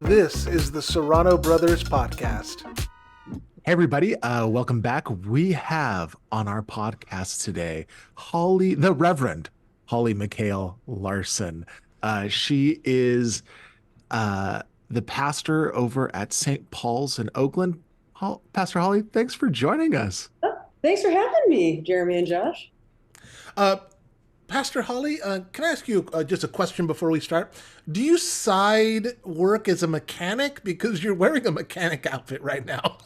This is the Serrano Brothers podcast. Hey everybody, welcome back. We have on our podcast today the Reverend Holly McHale Larsen. She is the pastor over at St. Paul's in Oakland. Pastor Holly, thanks for joining us. Thanks for having me, Jeremy and Josh. Pastor Holly, can I ask you just a question before we start? Do you side work as a mechanic? Because you're wearing a mechanic outfit right now.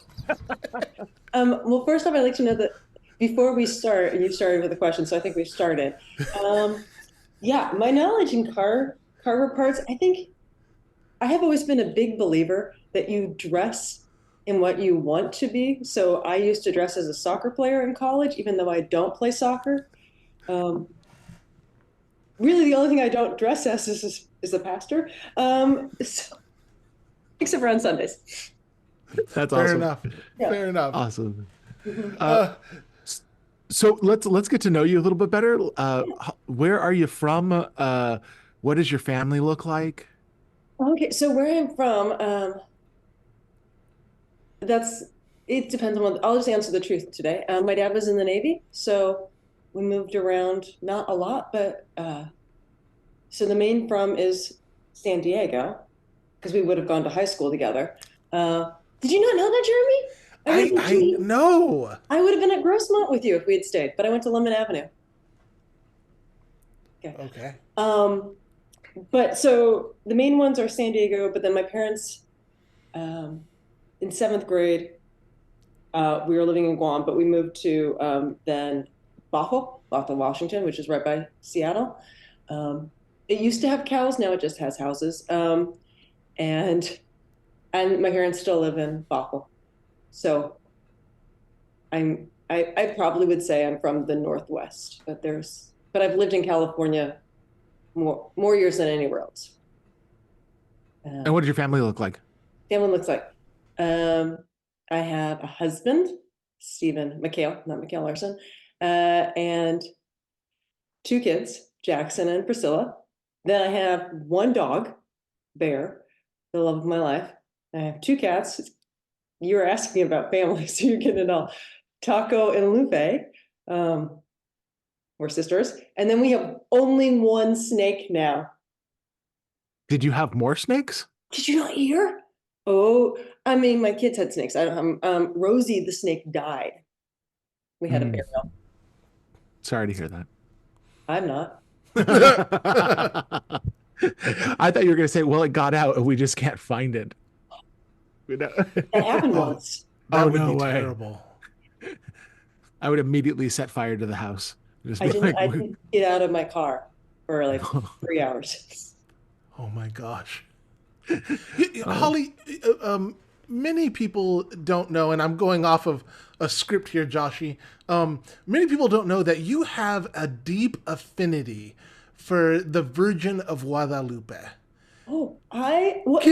Well, first off, I'd like to know that before we start, and you started with a question, so I think we've started. Yeah, my knowledge in car parts, I think I have always been a big believer that you dress in what you want to be. So I used to dress as a soccer player in college, even though I don't play soccer. Really, the only thing I don't dress as is a pastor. So, except for on Sundays. That's Fair awesome. enough. Yeah. Fair enough. Awesome. So let's get to know you a little bit better. Where are you from? What does your family look like? Okay, so where I'm from, it depends on I'll just answer the truth today. My dad was in the Navy, so we moved around, not a lot, but so the main from is San Diego, because we would have gone to high school together. Did you not know that, Jeremy? I know. I would have been at Grossmont with you if we had stayed, but I went to Lemon Avenue. Okay. But so the main ones are San Diego, but then my parents, in seventh grade, we were living in Guam, but we moved to then Bothell, Washington, which is right by Seattle. It used to have cows, now it just has houses. And my parents still live in Bothell. So I probably would say I'm from the Northwest, but I've lived in California more years than anywhere else. And what does your family look like? Family looks like, I have a husband, Stephen McHale, not McHale Larsen, and two kids, Jackson and Priscilla. Then I have one dog, Bear, the love of my life. I have two cats. You were asking about family, so you're getting it all. Taco and Lupe, we're sisters. And then we have only one snake now. Did you have more snakes? Did you not hear? Oh, I mean, my kids had snakes. Rosie the snake died. We had a burial. Sorry to hear that. I'm not. I thought you were going to say, well, it got out and we just can't find it. That happened once. That would no be way. terrible. I would immediately set fire to the house. Just I be like, didn't get out of my car for like 3 hours. Oh my gosh. Holly, many people don't know, and I'm going off of a script here, Joshy. Many people don't know that you have a deep affinity for the Virgin of Guadalupe. Oh,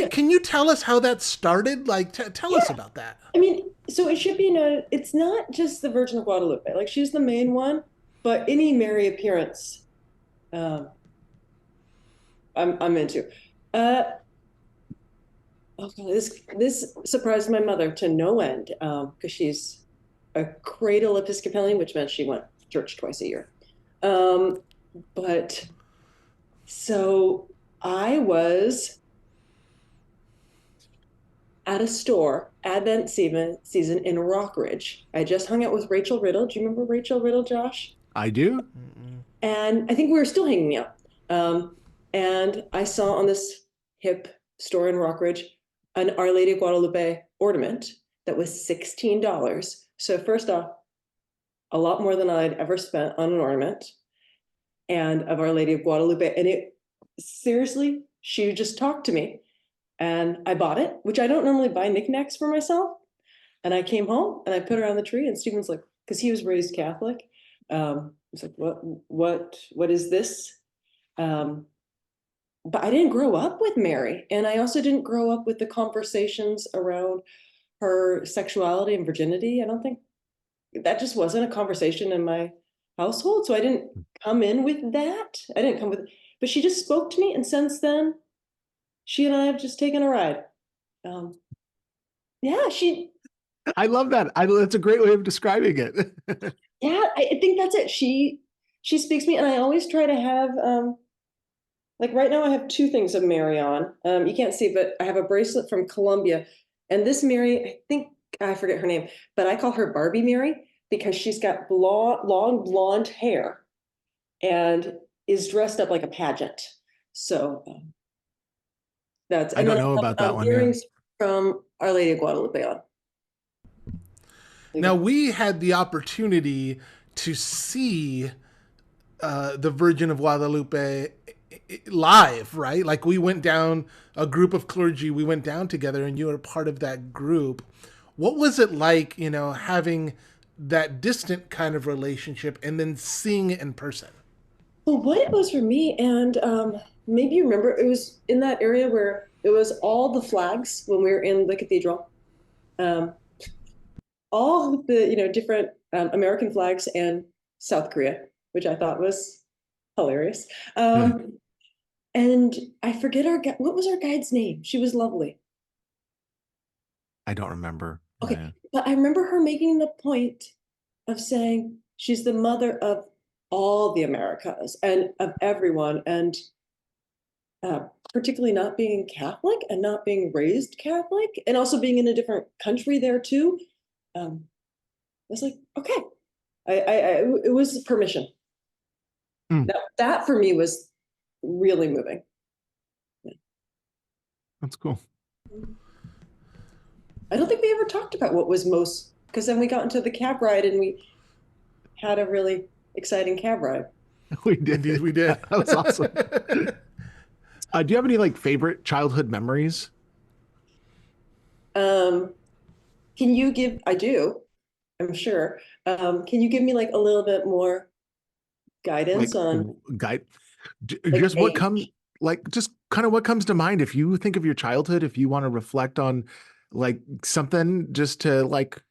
Can you tell us how that started? Like, tell us about that. I mean, so it should be known, it's not just the Virgin of Guadalupe. Like, she's the main one, but any Mary appearance, I'm into. Okay, this surprised my mother to no end, because she's a cradle Episcopalian, which meant she went to church twice a year. But so I was at a store, Advent season in Rockridge. I just hung out with Rachel Riddle. Do you remember Rachel Riddle, Josh? I do. And I think we were still hanging out. And I saw on this hip store in Rockridge an Our Lady of Guadalupe ornament that was $16. So first off, a lot more than I'd ever spent on an ornament and of Our Lady of Guadalupe. And it seriously, she just talked to me and I bought it, which I don't normally buy knickknacks for myself. And I came home and I put her on the tree and Stephen's like, because he was raised Catholic. He's like, what is this? But I didn't grow up with Mary. And I also didn't grow up with the conversations around her sexuality and virginity. I don't think that just wasn't a conversation in my household. So I didn't come in with that. But she just spoke to me. And since then, she and I have just taken a ride. Um, yeah, I love that. That's a great way of describing it. yeah, I think that's it. She speaks me, and I always try to have like right now I have two things of Mary on. You can't see, but I have a bracelet from Colombia, and this Mary, I think I forget her name, but I call her Barbie Mary because she's got long blonde hair and is dressed up like a pageant. So that's I and don't then I know about have that one. Yeah. earrings from Our Lady of Guadalupe on. Now, we had the opportunity to see the Virgin of Guadalupe live, right? Like we went down, a group of clergy, we went down together, and you were part of that group. What was it like, having that distant kind of relationship and then seeing it in person? Well, what it was for me, and maybe you remember, it was in that area where it was all the flags when we were in the cathedral, um, all the different American flags and South Korea, which I thought was hilarious. Yeah. And I forget what was our guide's name? She was lovely. I don't remember. Okay, Yeah. but I remember her making the point of saying she's the mother of all the Americas and of everyone, and particularly not being Catholic and not being raised Catholic, and also being in a different country there too. I was like, okay, it was permission. Mm, That for me was really moving. that's cool. I don't think we ever talked about what was most, because then we got into the cab ride and we had a really exciting cab ride. We did. Indeed, we did. That was awesome. Do you have any like favorite childhood memories? Um, can you give, I do, I'm sure. Can you give me like a little bit more Like guidance on guide, like just what comes, age? like just kind of what comes to mind if you think of your childhood, if you want to reflect on like something just to like.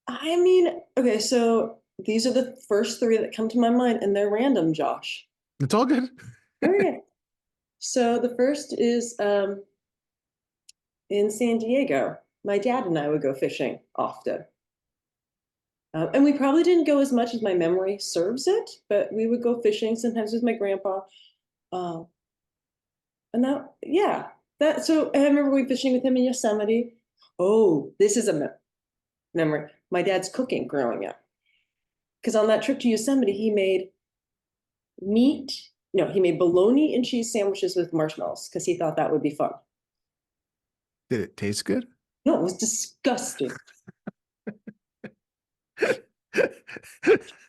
I mean, okay, so these are the first three that come to my mind, and they're random, Josh. It's all good. Okay. So the first is in San Diego. My dad and I would go fishing often. And we probably didn't go as much as my memory serves it, but we would go fishing sometimes with my grandpa. Uh, and that, yeah, that. So I remember going fishing with him in Yosemite. Oh, this is a memory. My dad's cooking growing up, because on that trip to Yosemite, he made meat. No, he made bologna and cheese sandwiches with marshmallows because he thought that would be fun. Did it taste good? No, it was disgusting.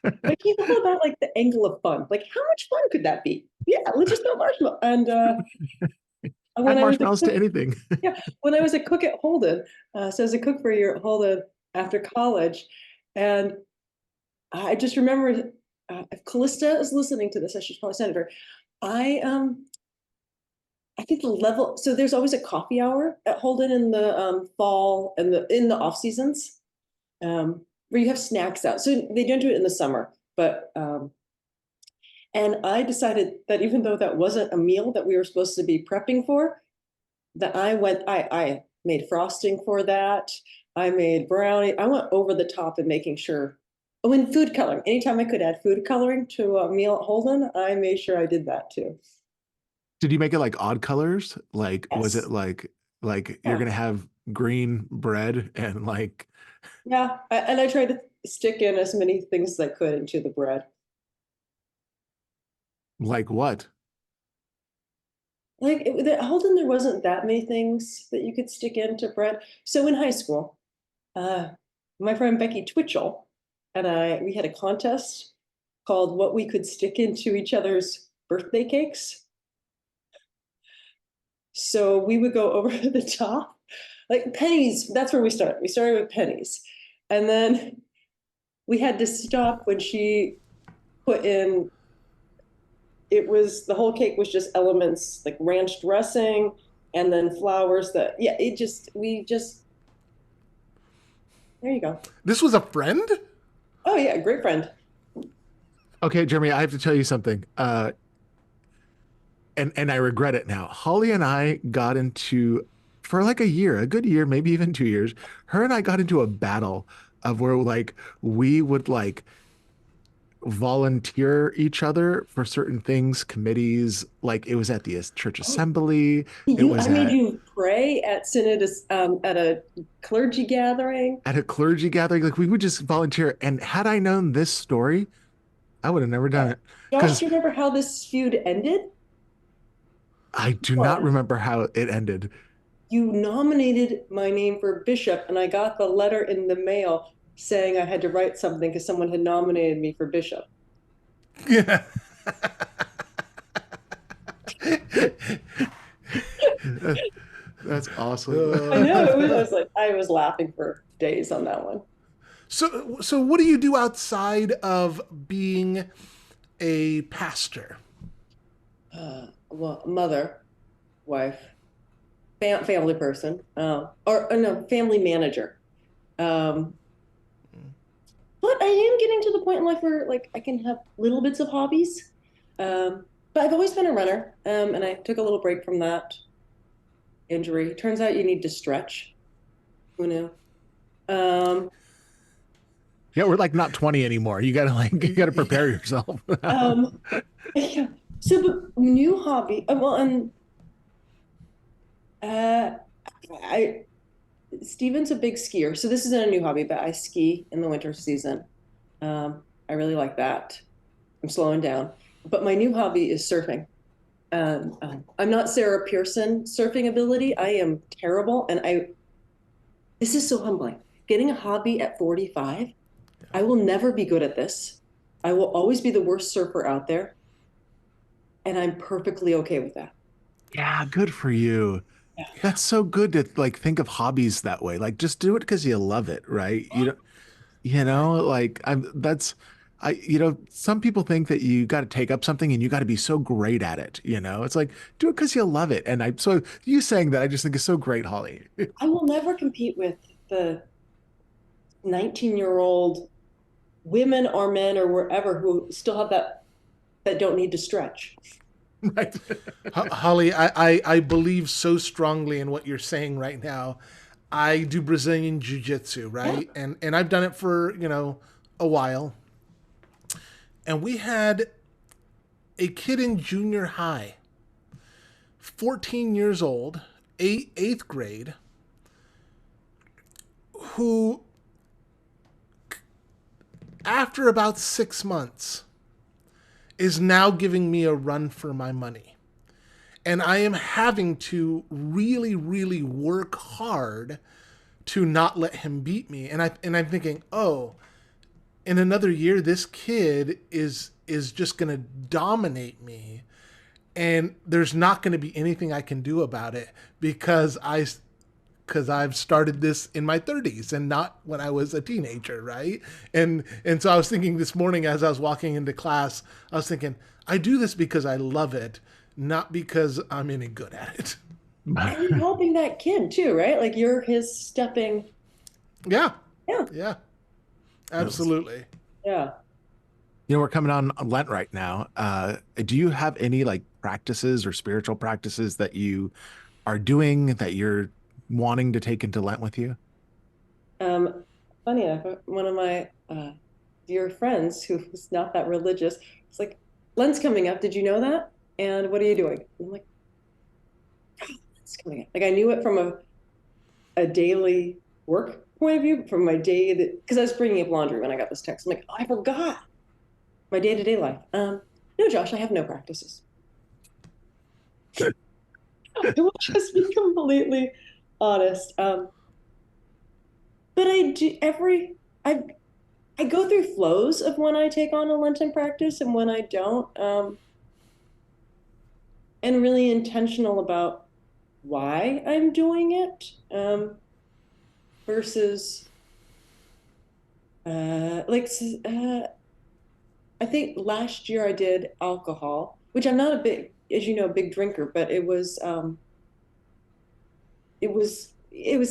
But he's all about like the angle of fun. Like, how much fun could that be? Yeah, let's just go marshmallow. And when Add I was a marshmallows to cook, anything. yeah, when I was a cook at Holden, so I was a cook for a year at Holden after college, and I just remember if Callista is listening to this, I should probably send her. I I think the level. So there's always a coffee hour at Holden in the fall and in the off seasons, where you have snacks out. So they don't do it in the summer, but and I decided that even though that wasn't a meal that we were supposed to be prepping for, that I made frosting for that. I made brownie. I went over the top in making sure. Oh, and food coloring. Anytime I could add food coloring to a meal at Holden, I made sure I did that too. Did you make it like odd colors? Like, was it Yes. like you're Yeah. gonna have green bread and like Yeah. And I tried to stick in as many things as I could into the bread. what? Like Holden, there wasn't that many things that you could stick into bread. So in high school, uh, my friend Becky Twitchell and we had a contest called "What We Could Stick into Each Other's Birthday Cakes." So we would go over the top, like pennies. That's where we started. We started with pennies, and then we had to stop when she put in. It was the whole cake was just elements like ranch dressing and then flowers that yeah it just we just there you go. This was a friend? Oh yeah, great friend. Okay, Jeremy, I have to tell you something. And I regret it now. Holly and I got into for like a year, a good year, maybe even 2 years, her and I got into a battle of where like we would like volunteer each other for certain things, committees. Like it was at the church Oh, assembly. It you, was I made you pray at synod, at a clergy gathering. at a clergy gathering. Like we would just volunteer. And had I known this story, I would have never done it Josh, because do you remember how this feud ended? I do not One, remember how it ended. you nominated my name for bishop, and I got the letter in the mail saying I had to write something because someone had nominated me for bishop. Yeah. That's awesome. I know it was. I was like, I was laughing for days on that one. So what do you do outside of being a pastor? Well, mother, wife, family person, or no, family manager. Um, but I am getting to the point in life where like I can have little bits of hobbies. But I've always been a runner, and I took a little break from that injury. Turns out you need to stretch. Who knew? Um, Yeah, we're like not 20 anymore. You gotta prepare yourself. um, yeah. So, but new hobby. Well, and uh, I Steven's a big skier, so this isn't a new hobby, but I ski in the winter season. I really like that. I'm slowing down. But my new hobby is surfing. I'm not Sarah Pearson surfing ability. I am terrible, and this is so humbling. Getting a hobby at 45, I will never be good at this. I will always be the worst surfer out there, and I'm perfectly okay with that. Yeah, good for you. Yeah. That's so good to like think of hobbies that way. Like just do it because you love it, right? Like some people think that you got to take up something and you got to be so great at it, It's like do it because you love it. And so you saying that I just think is so great, Holly. I will never compete with the 19-year-old women or men or wherever who still have that don't need to stretch. Right. Holly, I believe so strongly in what you're saying right now. I do Brazilian jiu-jitsu, Yeah. right? And I've done it for, a while. And we had a kid in junior high, 14 years old, eighth grade, who after about 6 months is now giving me a run for my money. And I am having to really, really work hard to not let him beat me. And I'm thinking, oh, in another year, this kid is just gonna dominate me, and there's not gonna be anything I can do about it because I've started this in my 30s and not when I was a teenager, right? And so I was thinking this morning as I was walking into class, I was thinking, I do this because I love it, not because I'm any good at it. And you're helping that kid too, right? Like you're his stepping. Yeah, Yeah. yeah, absolutely. Yeah. We're coming on Lent right now. Do you have any like practices or spiritual practices that you are doing that you're wanting to take into Lent with you? Funny enough, one of my dear friends who was not that religious was like, Lent's coming up. Did you know that? And what are you doing? And I'm like, oh, Lent's coming up. Like I knew it from a daily work point of view, from my day that because I was bringing up laundry when I got this text. I'm like, oh, I forgot my day-to-day life. No, Josh, I have no practices. I will just be completely honest. But I do I go through flows of when I take on a Lenten practice and when I don't, and really intentional about why I'm doing it, versus like I think last year I did alcohol, which I'm not a big, as you know, big drinker, but it was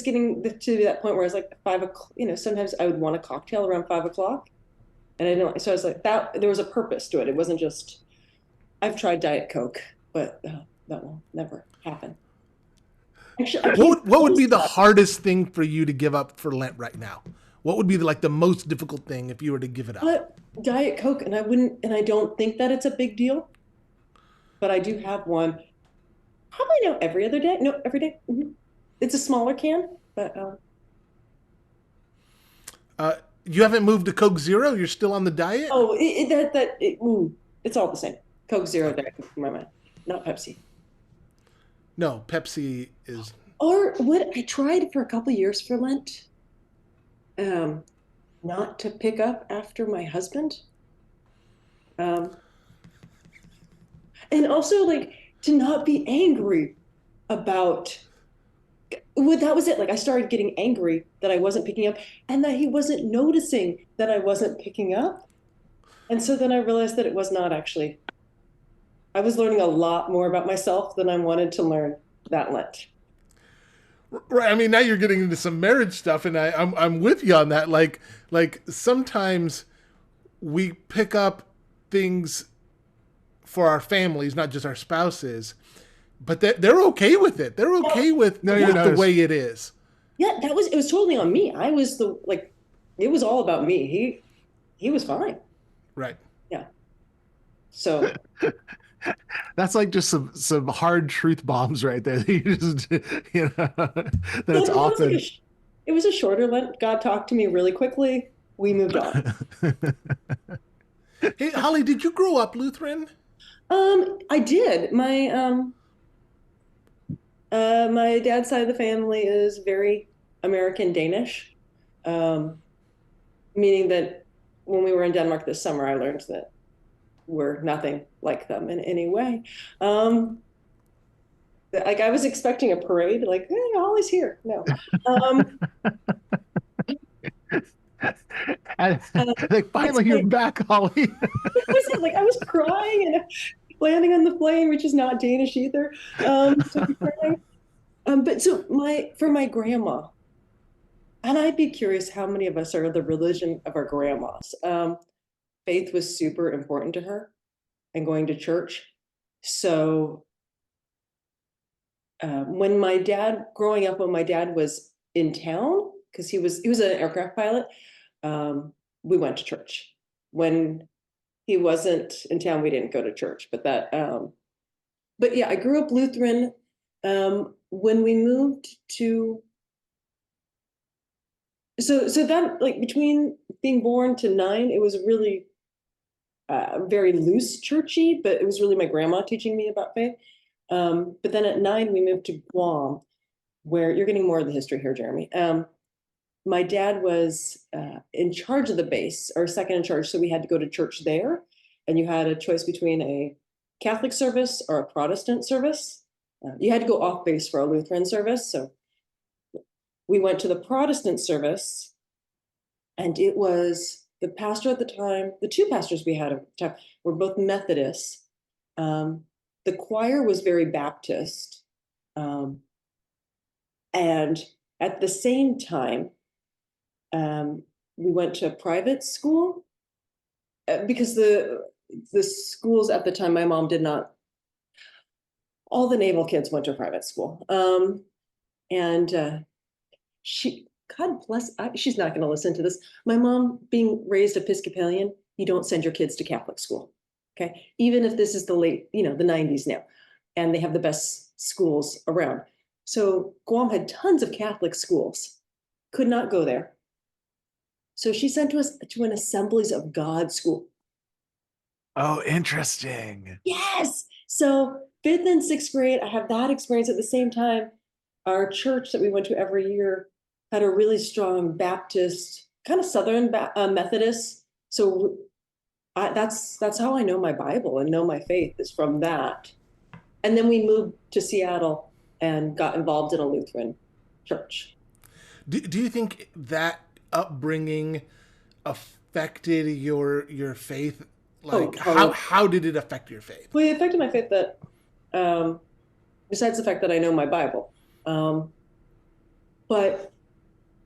getting to that point where I was like 5 o'clock. Sometimes I would want a cocktail around 5 o'clock, and I didn't. So I was like that. There was a purpose to it. It wasn't just I've tried Diet Coke, but that will never happen. Actually, I What would be the can't. hardest thing for you to give up for Lent right now? What would be the most difficult thing if you were to give it up? Diet Coke, and I don't think that it's a big deal, but I do have one. Probably now every other day. No, every day. It's a smaller can, but You haven't moved to Coke Zero? You're still on the diet? oh, it's all the same. Coke Zero, Diet Coke in my mind, not Pepsi. No, Pepsi is. Or what I tried for a couple years for Lent, um, not to pick up after my husband, um, and also like to not be angry about. Well, that was it. Like I started getting angry that I wasn't picking up, and that he wasn't noticing that I wasn't picking up. And so then I realized that it was not actually. I was learning a lot more about myself than I wanted to learn that Lent. Right. I mean, now you're getting into some marriage stuff, and I'm with you on that. Like sometimes we pick up things for our families, not just our spouses, but they're okay with it. They're okay with, No, with the way it is. Yeah, it was totally on me. I was the like it was all about me. He was fine. Right. Yeah. So That's like just some hard truth bombs right there. You just, that it's often. it was a shorter Lent. God talked to me really quickly. We moved on. Hey, Holly, did you grow up Lutheran? I did. My dad's side of the family is very American Danish, um, meaning that when we were in Denmark this summer, I learned that we're nothing like them in any way. Like I was expecting a parade, like, hey, Holly's here. No. Um, And, like, it's finally, you're like, back, Holly. what was it? Like I was crying and landing on the plane, which is not Danish either. So crying. But so for my grandma, and I'd be curious how many of us are the religion of our grandmas. Faith was super important to her and going to church. So when my dad, growing up, when my dad was in town, because he was an aircraft pilot, we went to church. When he wasn't in town, we didn't go to church. But yeah, I grew up Lutheran. When we moved to so that like between being born to 9, it was really very loose churchy, but it was really my grandma teaching me about faith. But then at 9, we moved to Guam, where you're getting more of the history here, Jeremy. My dad was in charge of the base, or second in charge, so we had to go to church there, and you had a choice between a Catholic service or a Protestant service. You had to go off base for a Lutheran service, so we went to the Protestant service, and it was the pastor at the time, the two pastors we had at the time were both Methodists. The choir was very Baptist. And at the same time, we went to private school because the schools at the time, my mom did not, all the naval kids went to private school. And God bless, she's not going to listen to this. My mom, being raised Episcopalian, you don't send your kids to Catholic school. Okay. Even if this is the late, the 90s now, and they have the best schools around. So Guam had tons of Catholic schools, could not go there. So she sent us to an Assemblies of God school. Oh, interesting. Yes. So 5th and 6th grade, I have that experience. At the same time, our church that we went to every year had a really strong Baptist, kind of Southern Methodist. So that's how I know my Bible and know my faith, is from that. And then we moved to Seattle and got involved in a Lutheran church. Do you think that upbringing affected your faith? Like, how did it affect your faith? Well, it affected my faith that, besides the fact that I know my Bible, but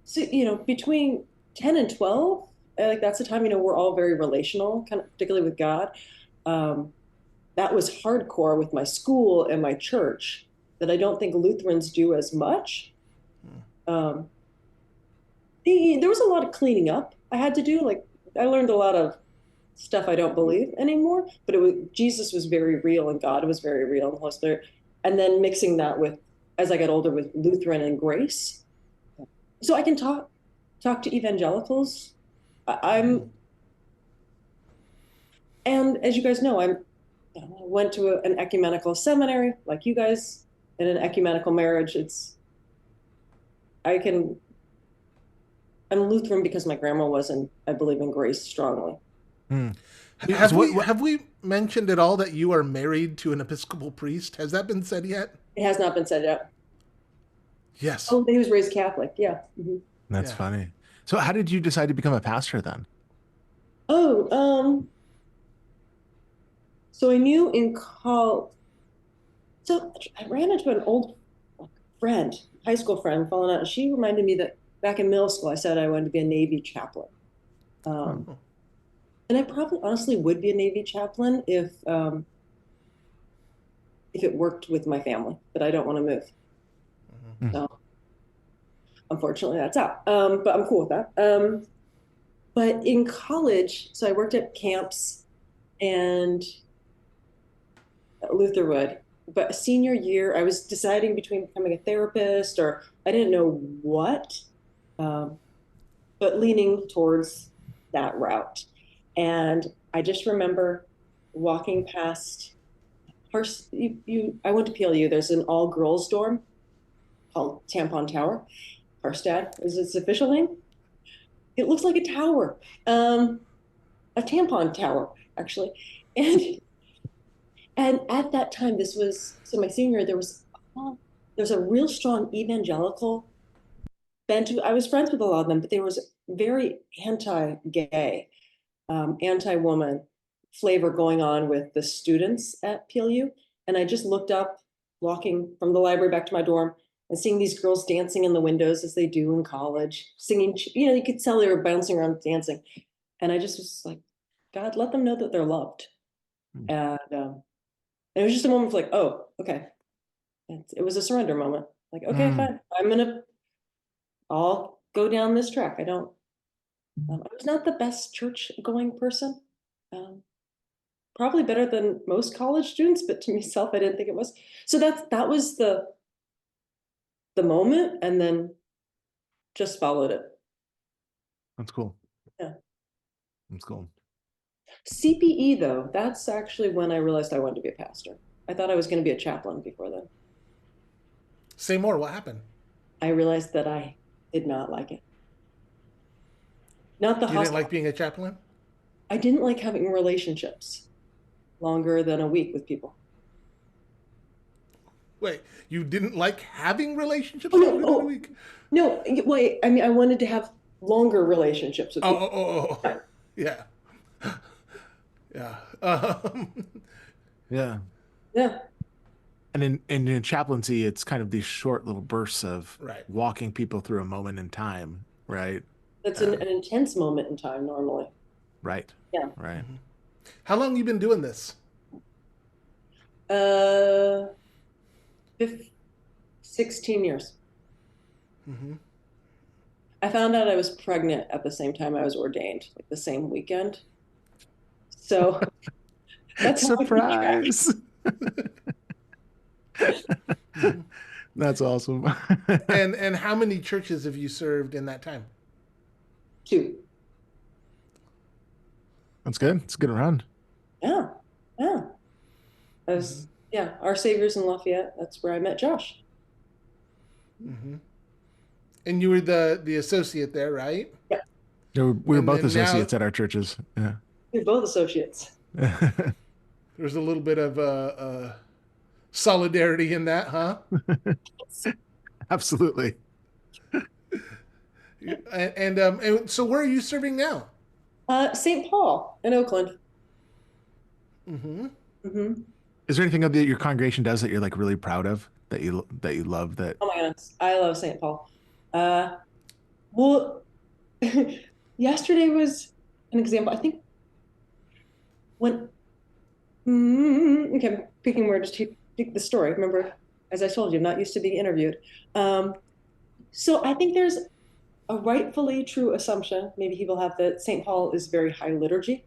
so, between 10 and 12, like that's the time, we're all very relational, kind of particularly with God. That was hardcore with my school and my church. that I don't think Lutherans do as much. There was a lot of cleaning up I had to do. Like I learned a lot of stuff I don't believe anymore, but Jesus was very real and God was very real and the Holy Spirit. And then mixing that with, as I got older, with Lutheran and grace. So I can talk to evangelicals. And as you guys know, I went to an ecumenical seminary like you guys, in an ecumenical marriage. I'm Lutheran because my grandma was, and I believe in grace strongly. Have we mentioned at all that you are married to an Episcopal priest? Has that been said yet? It has not been said yet. Yes. Oh, he was raised Catholic. Yeah. Mm-hmm. That's funny. So how did you decide to become a pastor then? So I knew in college. So I ran into an old friend, high school friend, falling out, and she reminded me that back in middle school, I said I wanted to be a Navy chaplain. And I probably honestly would be a Navy chaplain if it worked with my family, but I don't want to move. So unfortunately that's out. But I'm cool with that. But in college, so I worked at camps and Lutherwood. But senior year, I was deciding between becoming a therapist or I didn't know what, but leaning towards that route. And I just remember walking past I went to PLU. There's an all-girls dorm called Tampon Tower. Harstad is its official name. It looks like a tower, a tampon tower, actually. And at that time, so my senior year, there was a real strong evangelical bent. I was friends with a lot of them, but there was very anti-gay, anti-woman flavor going on with the students at PLU. And I just looked up, walking from the library back to my dorm, and seeing these girls dancing in the windows as they do in college, singing, you could tell they were bouncing around dancing. And I just was like, God, let them know that they're loved. And it was just a moment of like, oh, okay. It was a surrender moment. Like, okay, fine. I'll go down this track. I was not the best church going person. Probably better than most college students, but to myself, I didn't think it was. So that was the moment, and then just followed it. That's cool. Yeah. That's cool. CPE though, that's actually when I realized I wanted to be a pastor. I thought I was going to be a chaplain before then. Say more. What happened? I realized that I did not like it. Not the You didn't like being a chaplain? I didn't like having relationships longer than a week with people. Wait, you didn't like having relationships longer than a week? No, wait. I mean, I wanted to have longer relationships with people. Yeah. Yeah. Yeah. Yeah. And in chaplaincy, it's kind of these short little bursts of walking people through a moment in time, right? That's an intense moment in time normally. Right. Yeah. Right. Mm-hmm. How long have you been doing this? 16 years. Mm-hmm. I found out I was pregnant at the same time I was ordained, like the same weekend. So that's surprise. That's awesome. And how many churches have you served in that time? 2. That's good. It's a good run. Yeah. Yeah. Our Savior's in Lafayette. That's where I met Josh. Mm-hmm. And you were the associate there, right? Yeah. We were both associates at our churches. Yeah. We're both associates. There's a little bit of solidarity in that, huh? Absolutely. And so where are you serving now? St. Paul in Oakland. Mm-hmm. Mm-hmm. Is there anything that your congregation does that you're like really proud of, that you love? That Oh my goodness, I love St. Paul. Well, yesterday was an example. I think when okay, I'm picking where to pick the story. Remember, as I told you, I'm not used to being interviewed. So I think there's a rightfully true assumption, maybe people have, that St. Paul is very high liturgy.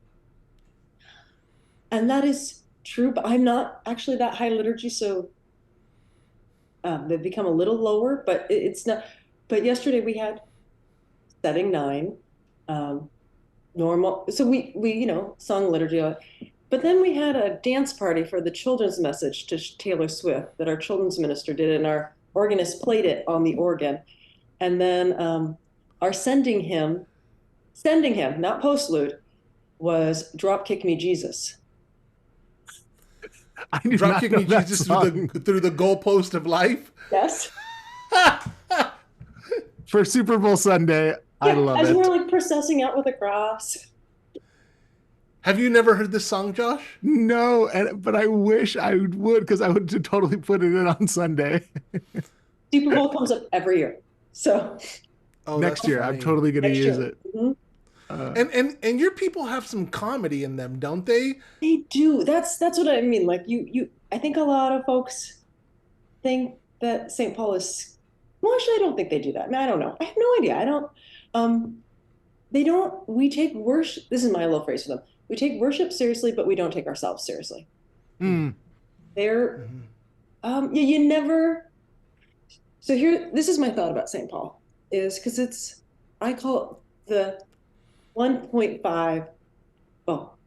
And that is true, but I'm not actually that high liturgy, so they've become a little lower, but it's not. But yesterday we had setting 9, normal. So we sung liturgy, but then we had a dance party for the children's message to Taylor Swift that our children's minister did, and our organist played it on the organ. And then our sending hymn, not postlude, was "Drop Kick Me Jesus." I do Drop not kick know me that Jesus song. through the goalpost of life. Yes. For Super Bowl Sunday. I love as it. we're like processing out with a cross. Have you never heard this song, Josh? No, but I wish I would, because I would totally put it in on Sunday. Super Bowl comes up every year, so Next year, funny. I'm totally going to use it. And your people have some comedy in them, don't they? They do. That's what I mean. Like I think a lot of folks think that St. Paul is. Well, actually, I don't think they do that. I mean, I don't know. I have no idea. I don't. They don't. We take worship. This is my little phrase for them. We take worship seriously, but we don't take ourselves seriously. They're. You never. So this is my thought about St. Paul, is because I call it the 1.5. Well,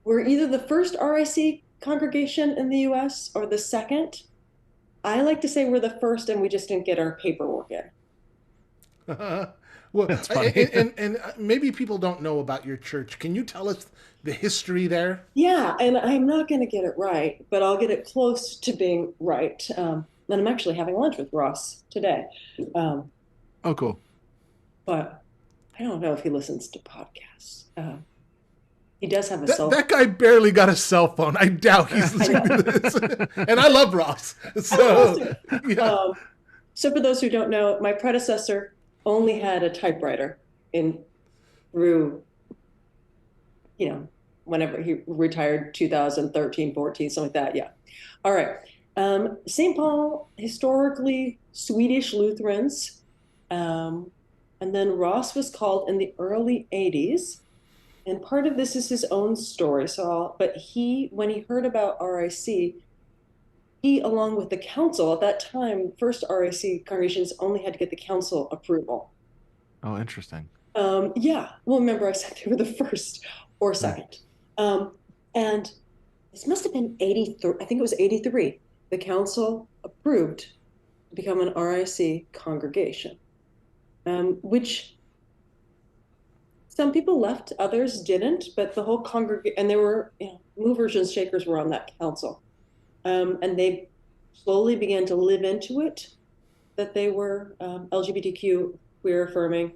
we're either the first RIC congregation in the U.S. or the second. I like to say we're the first, and we just didn't get our paperwork in. Well, That's funny. and maybe people don't know about your church. Can you tell us the history there? Yeah, and I'm not going to get it right, but I'll get it close to being right. And I'm actually having lunch with Ross today. Oh, cool. But I don't know if he listens to podcasts. He does have a cell phone. That guy barely got a cell phone. I doubt he's listening to this. And I love Ross. So, yeah. So for those who don't know, my predecessor only had a typewriter through, whenever he retired, 2013, 14, something like that. Yeah. All right. St. Paul, historically Swedish Lutherans. And then Ross was called in the early 80s. And part of this is his own story. But when he heard about RIC, he, along with the council at that time, first RIC congregations only had to get the council approval. Oh, interesting. Yeah. Well, remember I said they were the first or second. And this must have been 83. I think it was 83. The council approved to become an RIC congregation, which some people left, others didn't, but the whole congregation, and there were, movers and shakers were on that council. And they slowly began to live into it, that they were LGBTQ queer affirming.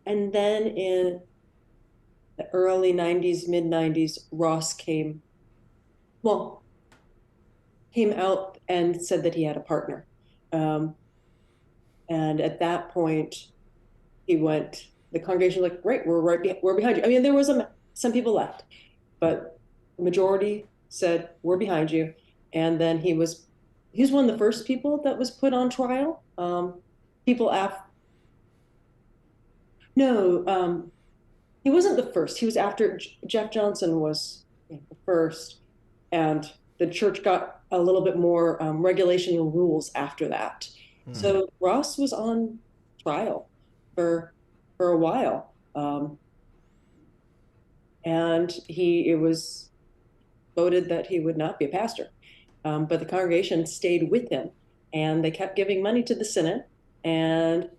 And then in the early 90s, mid 90s, Ross came out and said that he had a partner. And at that point, the congregation was like, great, we're behind you. I mean, there was some people left, but the majority said, we're behind you. And then he was one of the first people that was put on trial. He wasn't the first. He was after Jeff Johnson was the first, and the church got a little bit more regulation and rules after that. So Ross was on trial for a while, and it was voted that he would not be a pastor. But the congregation stayed with him, and they kept giving money to the synod, and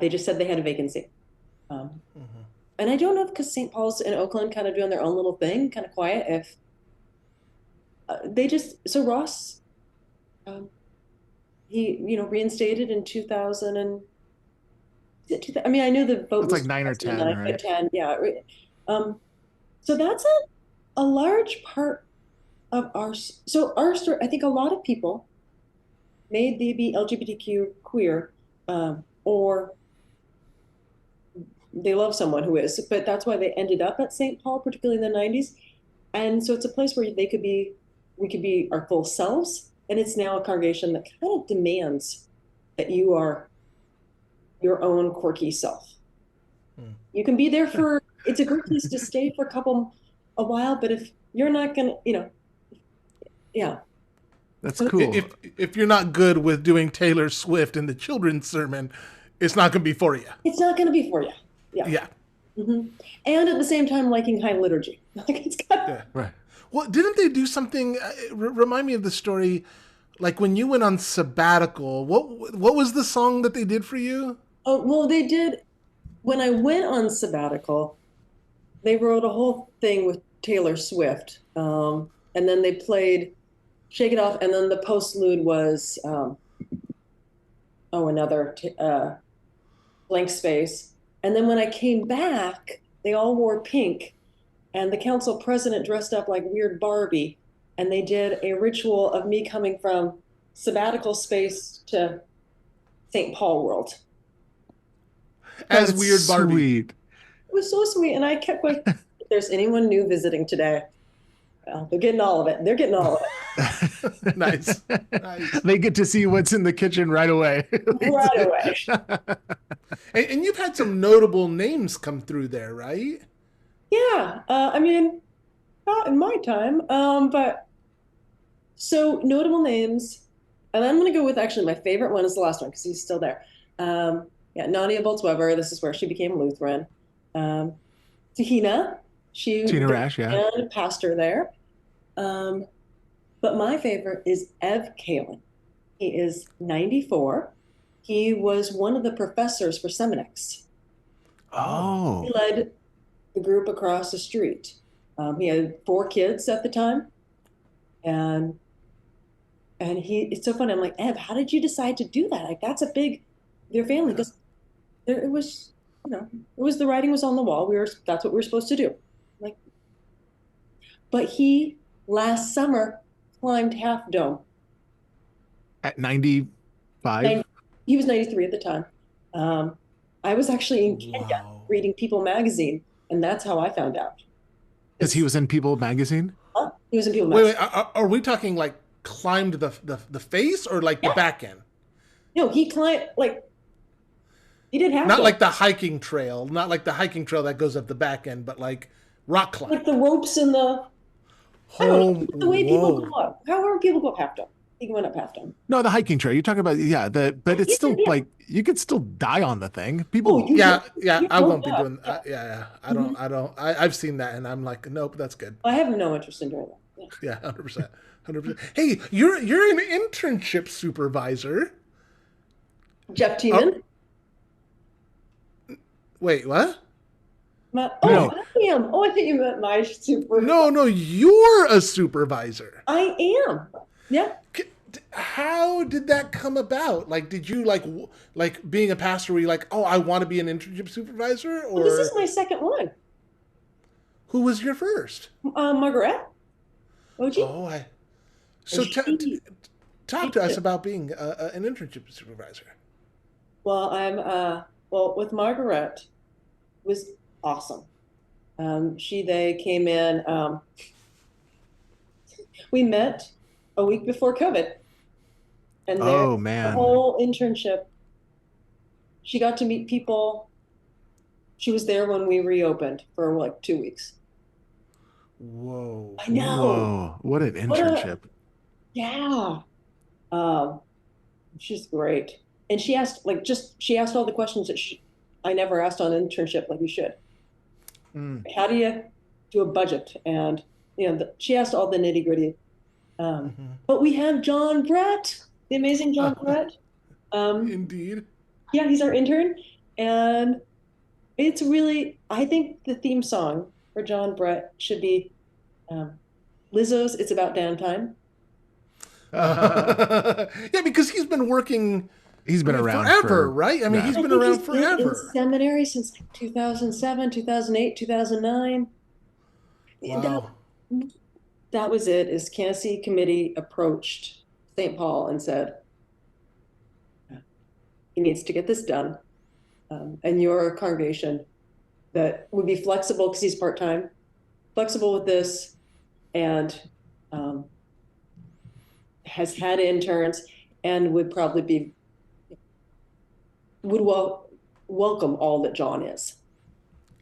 they just said they had a vacancy. And I don't know if because St. Paul's in Oakland kind of doing their own little thing, kind of quiet, if so Ross, he, reinstated in 2000 and, I mean, I knew the vote It's was like 9 or 10, right? 10, yeah. So that's a large part of our story. I think a lot of people may they be LGBTQ queer, or they love someone who is, but that's why they ended up at St. Paul, particularly in the 90s. And so it's a place where we could be our full selves, And it's now a congregation that kind of demands that you are your own quirky self. You can be there for, it's a great place to stay for a while, but if you're not going to, yeah. That's cool. If you're not good with doing Taylor Swift in the children's sermon, it's not going to be for you. It's not going to be for you. Yeah. Yeah. Mm-hmm. And at the same time, liking high liturgy. Like it's got. Yeah. Right. Well, didn't they do something? Remind me of the story. Like when you went on sabbatical, what was the song that they did for you? Oh, well, they did. When I went on sabbatical, they wrote a whole thing with Taylor Swift. And then they played Shake It Off. And then the postlude was, another Blank Space. And then when I came back, they all wore pink. And the council president dressed up like weird Barbie. And they did a ritual of me coming from sabbatical space to St. Paul world. As weird Barbie. Sweet. It was so sweet. And I kept going, if there's anyone new visiting today, well, they're getting all of it. They're getting all of it. Nice. They get to see what's in the kitchen right away. Right away. And you've had some notable names come through there, right? Yeah. I mean, not in my time, but so notable names. And I'm going to go with actually my favorite one is the last one because he's still there. Nadia Bolz-Weber. This is where she became Lutheran. Tina Rash, yeah. And pastor there. But my favorite is Ev Kalin. He is 94. He was one of the professors for Seminex. Oh. He led the group across the street. He had 4 kids at the time. And it's so funny. I'm like, Ev, how did you decide to do that? Like, that's a big, your family, because it was, the writing was on the wall. That's what we were supposed to do. Like, but he last summer climbed Half Dome. At 95? He was 93 at the time. I was actually in Kenya reading People magazine, and that's how I found out. Because he was in People magazine? He was in People magazine. Wait, are we talking like climbed the face or like the back end? No, he climbed, like, he did Half Dome. Not like the hiking trail, that goes up the back end, but like rock climb. Like the ropes and the the way people go up. How are people go up Half Dome? He went up Half Dome. No, the hiking trail. You're talking about, but it's still like, you could still die on the thing. People. I won't be doing that. I've seen that and I'm like, nope, that's good. I have no interest in doing that. Yeah, 100%. 100%. Hey, you're an internship supervisor. Jeff Tiemann. Wait, what? No. I am. Oh, I think you meant my supervisor. No, you're a supervisor. I am. Yeah. How did that come about? Like, did you like being a pastor? Were you like, oh, I want to be an internship supervisor? Or Well, this is my second one. Who was your first? Margaret. OG. Oh, so talk to us about being an internship supervisor. Well, with Margaret, it was awesome. They came in. We met a week before COVID. And the whole internship, she got to meet people. She was there when we reopened for like 2 weeks. Whoa. I know. Whoa. What an internship. Yeah. She's great. And she asked all the questions that I never asked on an internship like you should. How do you do a budget? And, she asked all the nitty gritty. But we have John Brett, the amazing John Brett. Indeed. Yeah, he's our intern. And it's really, I think the theme song for John Brett should be Lizzo's It's About Damn Time. Yeah, because he's been working. He's been around forever, right? I mean, he's been around forever. In seminary since like 2007, 2008, 2009. Wow. That was it. Is Candidacy Committee approached St. Paul and said, he needs to get this done. And you're a congregation that would be flexible because he's part-time, flexible with this and has had interns and would probably would welcome all that John is.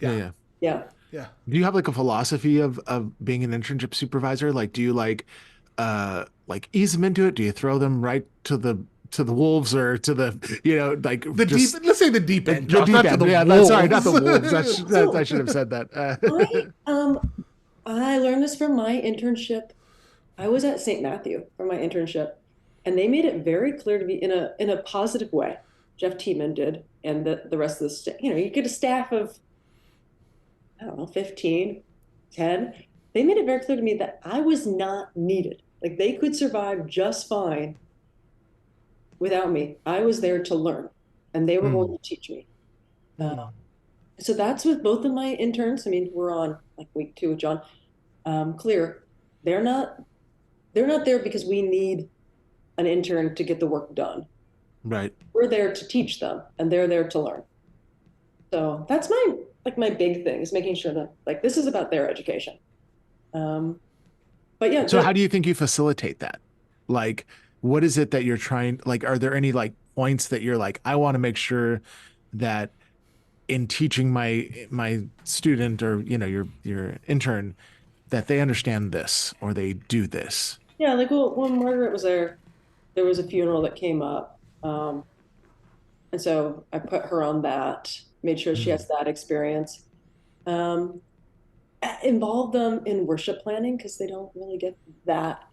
Yeah. Yeah. Yeah. Do you have like a philosophy of being an internship supervisor? Like, do you like ease them into it? Do you throw them right to the wolves, or to the, like The deep, just let's say the deep end, the Josh, deep not end? to the Yeah, wolves. sorry, not the wolves. So- I should have said that. I learned this from my internship. I was at St. Matthew for my internship, and they made it very clear to me in a positive way. Jeff Tiemann did, and the rest of the staff. You get a staff of, I don't know, 15, 10. They made it very clear to me that I was not needed. Like, they could survive just fine without me. I was there to learn, and they were going to teach me. So that's with both of my interns. I mean, we're on like week 2 with John. Clear, they're not there because we need an intern to get the work done. Right. We're there to teach them, and they're there to learn. So that's my big thing, is making sure that, like, this is about their education. But yeah. So how do you think you facilitate that? Like, what is it that you're trying, like, are there any like points that you're like, I want to make sure that in teaching my student, or, your intern, that they understand this, or they do this? Yeah, like, well, when Margaret was there was a funeral that came up. And so I put her on that, made sure she has that experience. Um, Involve them in worship planning, because they don't really get that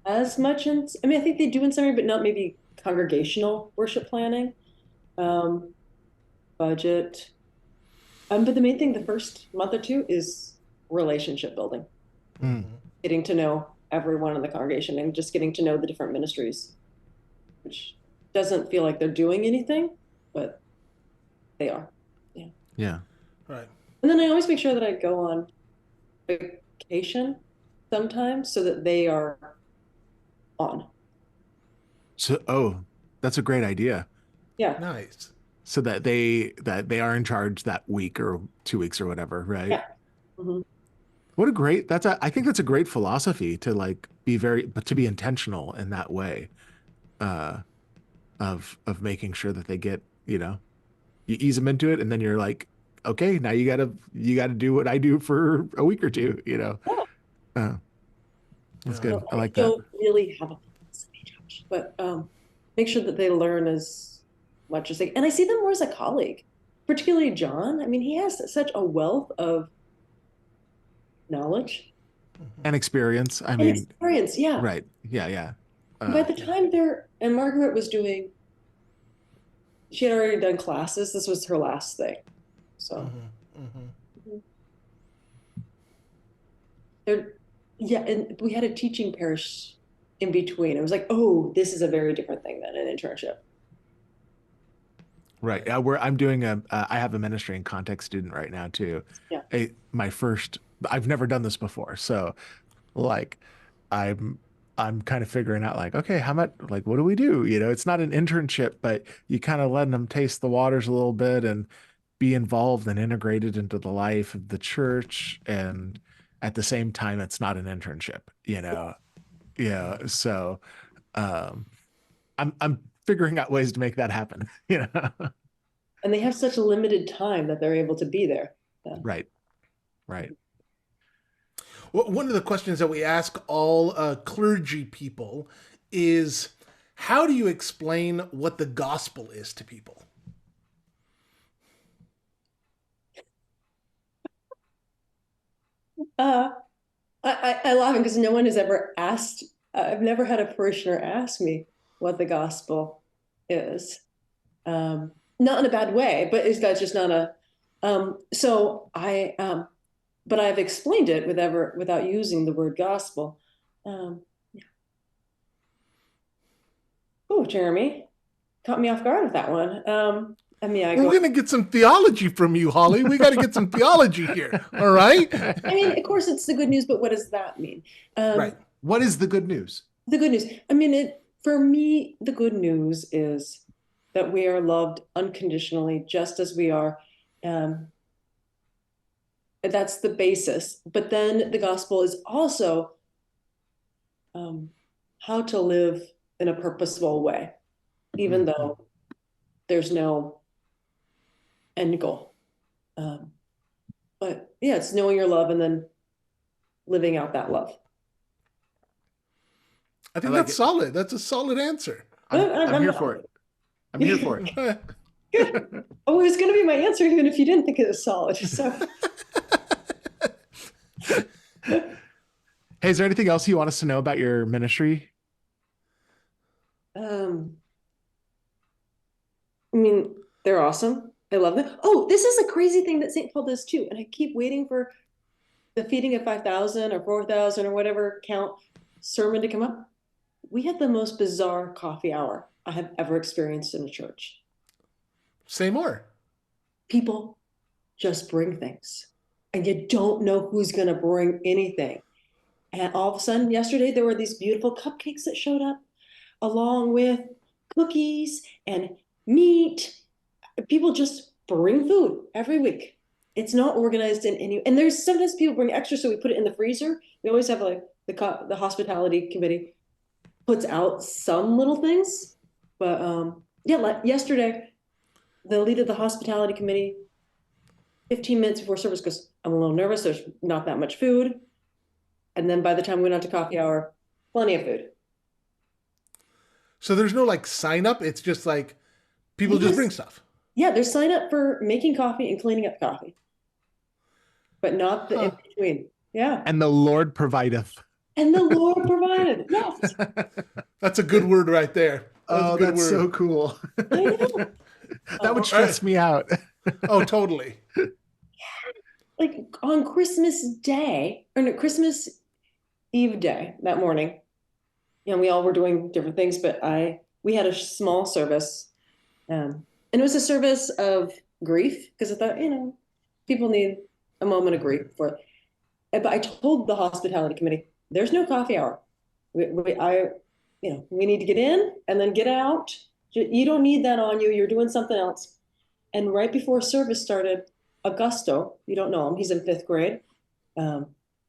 as much I mean, I think they do in some, but not maybe congregational worship planning, budget. But the main thing, the first month or 2, is relationship building, getting to know everyone in the congregation and just getting to know the different ministries, which doesn't feel like they're doing anything, but they are. Yeah. Yeah. Right. And then I always make sure that I go on vacation sometimes, so that they are on. So, that's a great idea. Yeah. Nice. So that they are in charge that week or 2 weeks or whatever, right? Yeah. Mm-hmm. What a great, I think that's a great philosophy, to like but to be intentional in that way, of making sure that they get, you ease them into it, and then you're like, okay, now you gotta do what I do for a week or 2, Yeah. That's good. I like I that. don't really have a philosophy, Josh, but make sure that they learn as much as they, and I see them more as a colleague, particularly John. I mean, he has such a wealth of knowledge And experience. I and mean, experience. Yeah. right. Yeah. By the time and Margaret was she had already done classes. This was her last thing. So yeah, and we had a teaching parish in between. It was like, oh, this is a very different thing than an internship. Right. I'm doing I have a ministry and context student right now too. Yeah. I've never done this before. So like, I'm kind of figuring out, like, okay, how much, like, what do we do? It's not an internship, but you kind of letting them taste the waters a little bit and be involved and integrated into the life of the church. And at the same time, it's not an internship, Yeah. So, I'm figuring out ways to make that happen, And they have such a limited time that they're able to be there. Yeah. Right. Well, one of the questions that we ask all clergy people is, how do you explain what the gospel is to people? I laugh because no one has ever asked. I've never had a parishioner ask me what the gospel is. Not in a bad way, but that's just not a. So but I've explained it without using the word gospel. Yeah. Oh, Jeremy, caught me off guard with that one. We're going to get some theology from you, Holly. We got to get some theology here. All right. I mean, of course, it's the good news, but what does that mean? Right. What is the good news? The good news. I mean, for me, the good news is that we are loved unconditionally, just as we are. That's the basis. But then the gospel is also how to live in a purposeful way, even though there's no end goal. But yeah, it's knowing your love and then living out that love. I think that's solid. That's a solid answer. I'm here for it. I'm here for it. Good. Oh, it was going to be my answer even if you didn't think it was solid. So. Hey, is there anything else you want us to know about your ministry? I mean, they're awesome. I love them. Oh, this is a crazy thing that St. Paul does too. And I keep waiting for the feeding of 5,000 or 4,000 or whatever count sermon to come up. We had the most bizarre coffee hour I have ever experienced in a church. Say more. People just bring things, and you don't know who's going to bring anything. And all of a sudden, yesterday, there were these beautiful cupcakes that showed up, along with cookies and meat. People just bring food every week. It's not organized in any, and there's sometimes people bring extra, so we put it in the freezer. We always have like the hospitality committee puts out some little things, but yeah, like yesterday, the lead of the hospitality committee, 15 minutes before service goes, I'm a little nervous. There's not that much food. And then by the time we went on to coffee hour, plenty of food. So there's no like sign up. It's just like people just bring stuff. Yeah, there's sign up for making coffee and cleaning up coffee, but not the in between. Yeah. And the Lord provideth. And the Lord provided. Yes. That's a good word right there. That's so cool. I know. That would stress me out. Oh, totally. Like on Christmas Day, or no, Christmas Eve day, that morning, you know, we all were doing different things, but we had a small service, and it was a service of grief, because I thought, you know, people need a moment of grief for it. But I told the hospitality committee, there's no coffee hour. We need to get in and then get out. You don't need that on you. You're doing something else. And right before service started, Augusto, you don't know him, he's in 5th grade.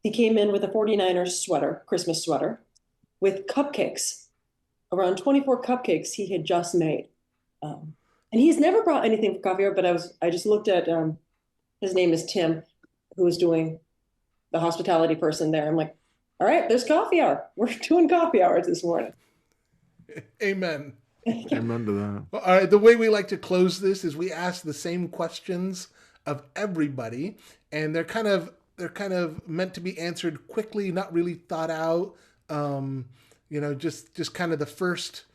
He came in with a 49ers sweater, Christmas sweater, with cupcakes, around 24 cupcakes he had just made. And he's never brought anything for coffee hour, but I just looked at, his name is Tim, who was doing the hospitality person there. I'm like, all right, there's coffee hour. We're doing coffee hours this morning. Amen. Amen to that. Well, all right, the way we like to close this is we ask the same questions of everybody, and they're kind of meant to be answered quickly, not really thought out. Just kind of the first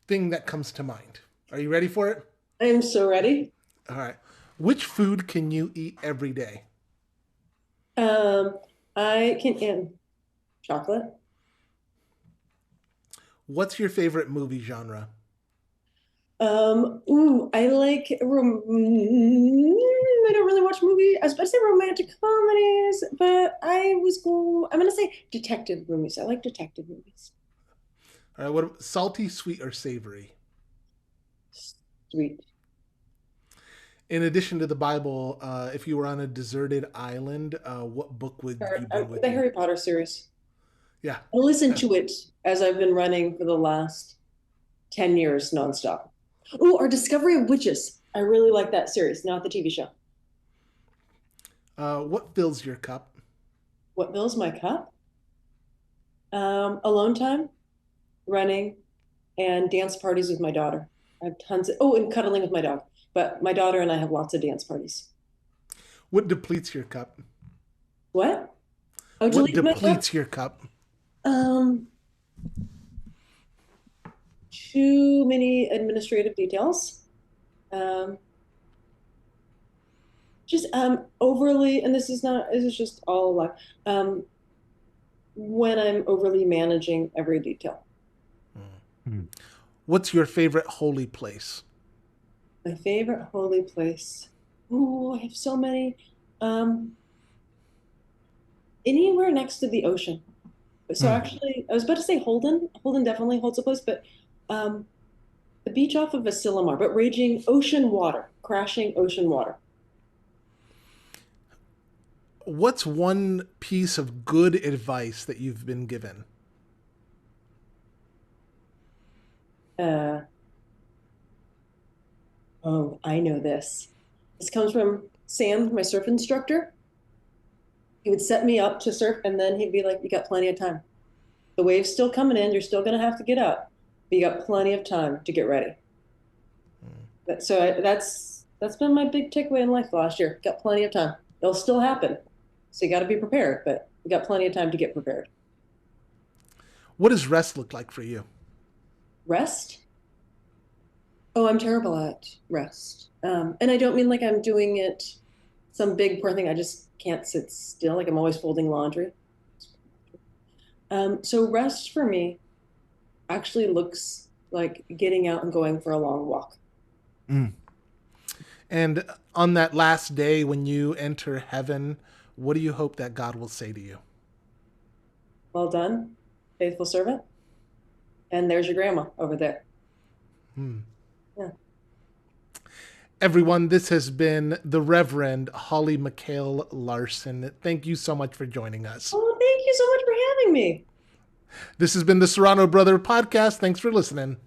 thing that comes to mind. Are you ready for it? I am so ready. All right. Which food can you eat every day? I can eat chocolate. What's your favorite movie genre? I like I don't really watch movies. I was about to say romantic comedies, but I'm gonna say detective movies. I like detective movies. All right, what salty, sweet, or savory? Sweet. In addition to the Bible, if you were on a deserted island, what book would you bring with the you? Harry Potter series. Yeah. I listen to it as I've been running for the last 10 years nonstop. Oh, our Discovery of Witches. I really like that series, not the TV show. What fills your cup? What fills my cup? Alone time, running, and dance parties with my daughter. I have tons of, and cuddling with my dog. But my daughter and I have lots of dance parties. What depletes your cup? What? Oh, what depletes your cup? Too many administrative details. Just overly, and this is just all life. When I'm overly managing every detail. What's your favorite holy place? My favorite holy place. Oh, I have so many. Anywhere next to the ocean. So actually, I was about to say Holden. Holden definitely holds a place, but the beach off of Asilomar, but raging ocean water, crashing ocean water. What's one piece of good advice that you've been given? Uh, oh, I know this. This comes from Sam, my surf instructor. He would set me up to surf, and then he'd be like, "You got plenty of time. The wave's still coming in. You're still going to have to get up, but you got plenty of time to get ready." That's been my big takeaway in life last year. Got plenty of time. It'll still happen, so you got to be prepared. But you got plenty of time to get prepared. What does rest look like for you? Rest? Oh, I'm terrible at rest. And I don't mean like I'm doing it some big poor thing. I just can't sit still. Like I'm always folding laundry. So rest for me actually looks like getting out and going for a long walk. Mm. And on that last day when you enter heaven, what do you hope that God will say to you? Well done, faithful servant. And there's your grandma over there. Yeah. Everyone, this has been the Reverend Holly McHale Larsen. Thank you so much for joining us. Oh, thank you so much for having me. This has been the Serrano Brother Podcast. Thanks for listening.